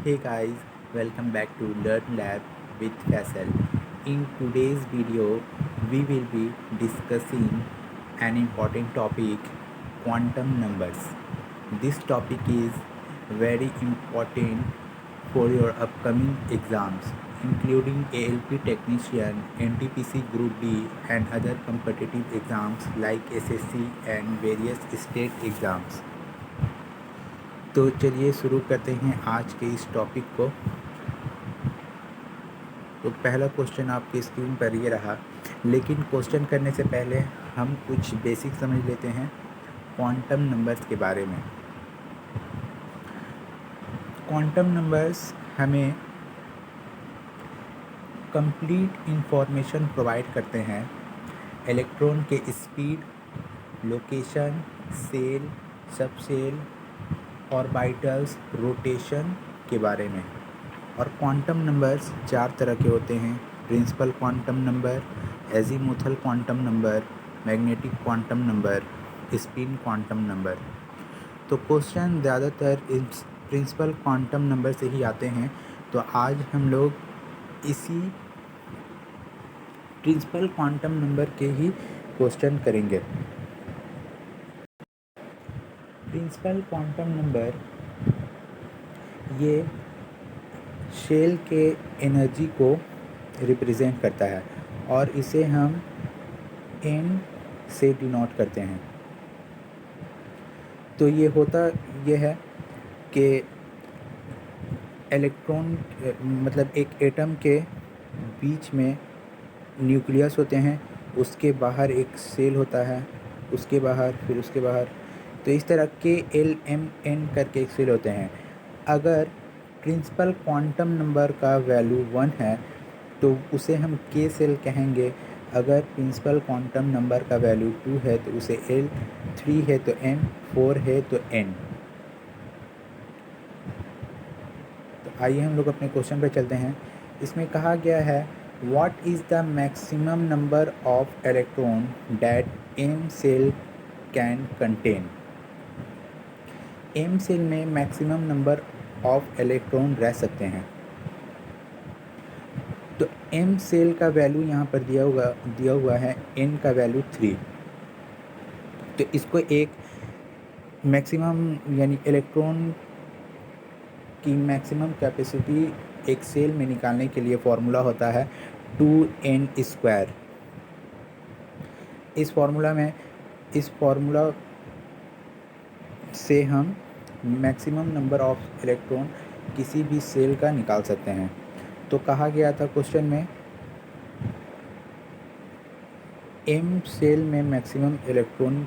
Hey guys, welcome back to Learn Lab with Faisal. In today's video, we will be discussing an important topic, quantum numbers. This topic is very important for your upcoming exams, including ALP technician, NTPC Group D, and other competitive exams like SSC and various state exams. तो चलिए शुरू करते हैं आज के इस topic को। तो पहला क्वेश्चन आपकी स्क्रीन पर ये रहा, लेकिन क्वेश्चन करने से पहले हम कुछ बेसिक समझ लेते हैं क्वांटम नंबर्स के बारे में। क्वांटम नंबर्स हमें कंप्लीट इंफॉर्मेशन प्रोवाइड करते हैं इलेक्ट्रॉन के speed, location, shell, subshell, orbitals, rotation के बारे में। और क्वांटम नंबर्स 4 तरह के होते हैं, principal quantum number, azimuthal quantum number, magnetic quantum number, spin quantum number. तो क्वेश्चन ज़्यादातर इस प्रिंसिपल क्वांटम नंबर से ही आते हैं, तो आज हम लोग इसी प्रिंसिपल क्वांटम नंबर के ही क्वेश्चन करेंगे। प्रिंसिपल क्वांटम नंबर ये शेल के एनर्जी को रिप्रेजेंट करता है और इसे हम n से डिनोट करते हैं। तो ये होता ये है कि इलेक्ट्रॉन मतलब एक एटम के बीच में न्यूक्लियस होते हैं, उसके बाहर एक सेल होता है, उसके बाहर फिर उसके बाहर, तो इस तरह KLMN करके एक सेल होते हैं। अगर प्रिंसिपल क्वांटम नंबर का वैल्यू 1 है तो उसे हम K सेल कहेंगे। अगर प्रिंसिपल क्वांटम नंबर का वैल्यू 2 है तो उसे L, 3 है तो M, 4 है तो N। तो आइए हम लोग अपने क्वेश्चन पर चलते हैं। इसमें कहा गया है what is the maximum number of electron that M shell can contain. M shell में मैक्सिमम नंबर ऑफ इलेक्ट्रॉन रह सकते हैं। तो M सेल का वैल्यू यहाँ पर दिया हुआ है N का वैल्यू 3। तो इसको एक मैक्सिमम यानी इलेक्ट्रॉन की मैक्सिमम कैपेसिटी एक सेल में निकालने के लिए फॉर्मूला होता है 2n²। इस फॉर्मूला से हम मैक्सिमम नंबर ऑफ इलेक्ट्रॉन किसी भी सेल का निकाल सकते हैं। तो कहा गया था क्वेश्चन में M सेल में मैक्सिमम इलेक्ट्रॉन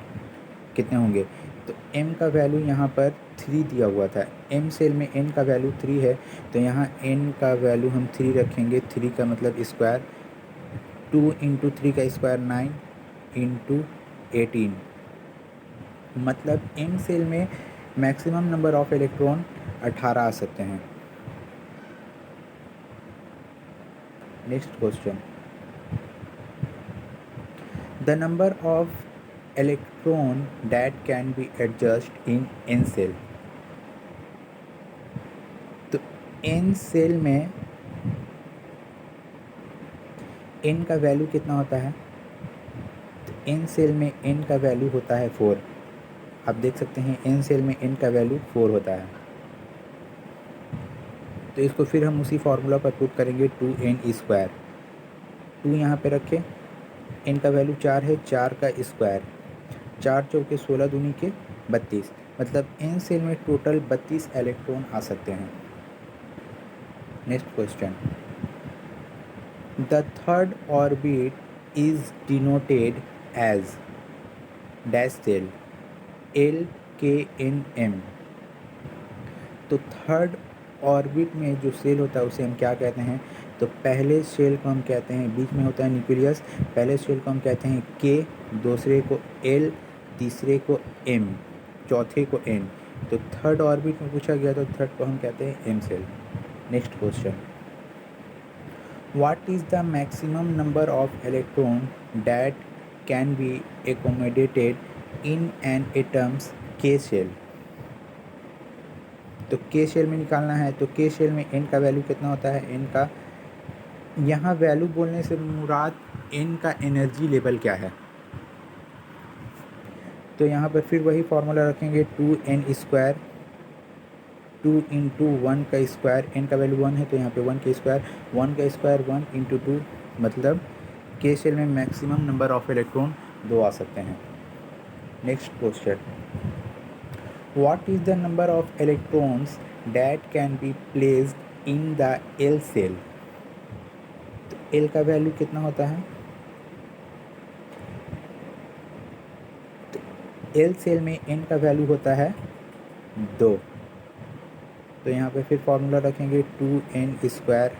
कितने होंगे, तो M का वैल्यू यहाँ पर 3 दिया हुआ था। M सेल में N का वैल्यू 3 है, तो यहाँ N का वैल्यू हम 3 रखेंगे। 3 का मतलब स्क्वायर, 2 × 3 का स्क्वायर 9 × 18, मतलब M सेल में मैक्सिमम नंबर ऑफ इलेक्ट्रॉन 18 आ सकते हैं। Next question, the number of electron that can be adjust in N shell. तो N सेल में N का वैल्यू कितना होता है, तो N सेल में N का वैल्यू होता है 4। आप देख सकते हैं N सेल में N का वैल्यू 4 होता है। तो इसको फिर हम उसी फार्मूला पर पुट करेंगे 2n²। 2 यहाँ पे रखें, N का वैल्यू 4 है, 4 का स्क्वायर, 4 चौके 16 दूनी के 32, मतलब N सेल में टोटल 32 इलेक्ट्रॉन आ सकते हैं। Next question, the third orbit is denoted as dash shell LKNM। तो थर्ड ऑर्बिट में जो सेल होता है उसे हम क्या कहते हैं, तो पहले सेल को हम कहते हैं, बीच में होता है न्यूक्लियस, पहले सेल को हम कहते हैं K, दूसरे को L, तीसरे को M, चौथे को N। तो थर्ड ऑर्बिट में पूछा गया तो थर्ड को हम कहते हैं M shell. Next question, what is the maximum number of electron that can be accommodated in an atoms K shell. तो के शेल में निकालना है, तो के शेल में एन का वैल्यू कितना होता है, एन का, यहाँ वैल्यू बोलने से मुराद एन का एनर्जी लेवल क्या है। तो यहाँ पर फिर वही फार्मूला रखेंगे, 2n², 2 इंटू 1 का स्क्वायर, एन का वैल्यू 1 है तो यहाँ पे 1 का स्क्वायर, 1 का स्क्वायर 1 इंटू 2, मतलब के शेल में मैक्सिमम नंबर ऑफ इलेक्ट्रॉन 2 आ सकते हैं। Next question, what is the number of electrons that can be placed in the L shell. तो एल का वैल्यू कितना होता है, तो एल सेल में एन का वैल्यू होता है 2। तो यहाँ पे फिर फार्मूला रखेंगे 2n²,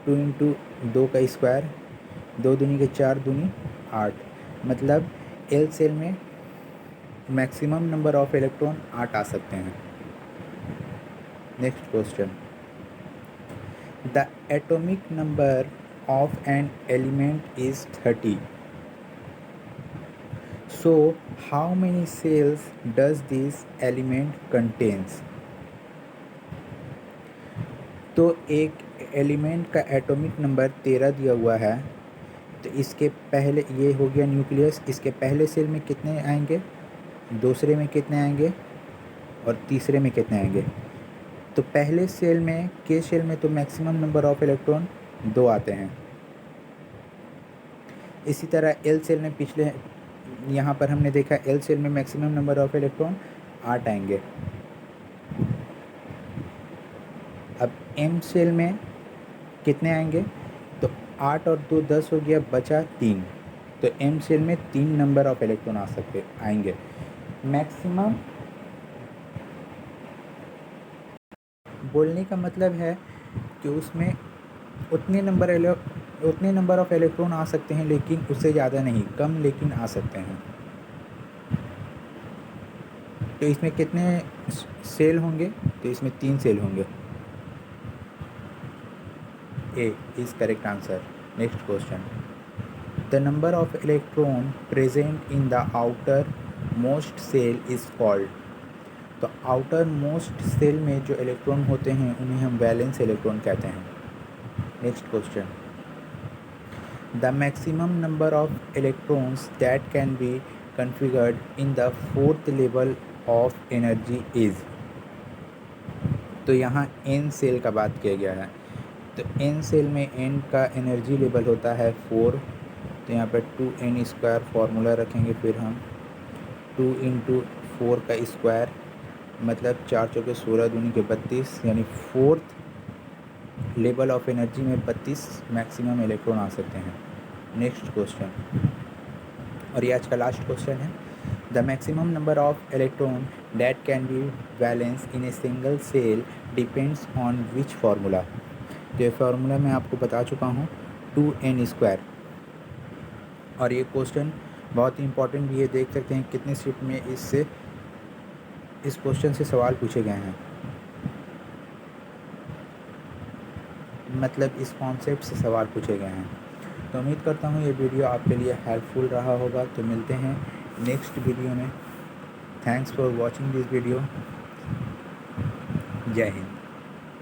2 इंटू 2 का स्क्वायर, 2 दूनी के 4 दूनी 8, मतलब एल सेल में मैक्सिमम नंबर ऑफ इलेक्ट्रॉन 8 आ सकते हैं। Next question, the atomic number of an element is 30, so how many cells does this element contains। तो एक एलिमेंट का एटॉमिक नंबर 13 दिया हुआ है, तो इसके पहले ये हो गया न्यूक्लियस, इसके पहले सेल में कितने आएंगे, दूसरे में कितने आएंगे और तीसरे में कितने आएंगे। तो पहले सेल में, के सेल में तो मैक्सिमम नंबर ऑफ इलेक्ट्रॉन 2 आते हैं। इसी तरह एल सेल में पिछले, यहाँ पर हमने देखा एल सेल में मैक्सिमम नंबर ऑफ इलेक्ट्रॉन 8 आएंगे। अब एम सेल में कितने आएंगे, तो 8 और 2 10 हो गया, बचा 3, तो एम सेल में 3 नंबर ऑफ इलेक्ट्रॉन आएंगे। मैक्सिमम बोलने का मतलब है कि उसमें उतने नंबर ऑफ इलेक्ट्रॉन आ सकते हैं, लेकिन उससे ज़्यादा नहीं, कम लेकिन आ सकते हैं। तो इसमें कितने सेल होंगे, तो इसमें 3 सेल होंगे। A is correct answer. Next question, the number of electron present in the outermost shell is called. तो आउटर मोस्ट सेल में जो इलेक्ट्रॉन होते हैं उन्हें हम वैलेंस इलेक्ट्रॉन कहते हैं। Next question, the maximum number of electrons that can B configured in the 4th level of energy is. तो यहाँ एन सेल का बात किया गया है, तो एन सेल में एन का एनर्जी लेवल होता है 4, तो यहाँ पर 2n² फार्मूला रखेंगे, फिर हम 2 इंटू 4 का स्क्वायर, मतलब 4 चौके 16 दूनी के 32, यानी 4th लेवल ऑफ एनर्जी में 32 मैक्सिमम इलेक्ट्रॉन आ सकते हैं। नेक्स्ट क्वेश्चन, और ये आज का लास्ट क्वेश्चन है, the maximum number of electron that can be balance in a single cell depends on which formula. तो ये फार्मूला मैं आपको बता चुका हूँ, 2n²। और ये क्वेश्चन बहुत ही इंपॉर्टेंट भी है, देख सकते हैं कितने शिफ्ट में इस क्वेश्चन से सवाल पूछे गए हैं, मतलब इस कॉन्सेप्ट से सवाल पूछे गए हैं। तो उम्मीद करता हूँ ये वीडियो आपके लिए हेल्पफुल रहा होगा। तो मिलते हैं नेक्स्ट वीडियो में। Thanks for watching this video. जय हिंद।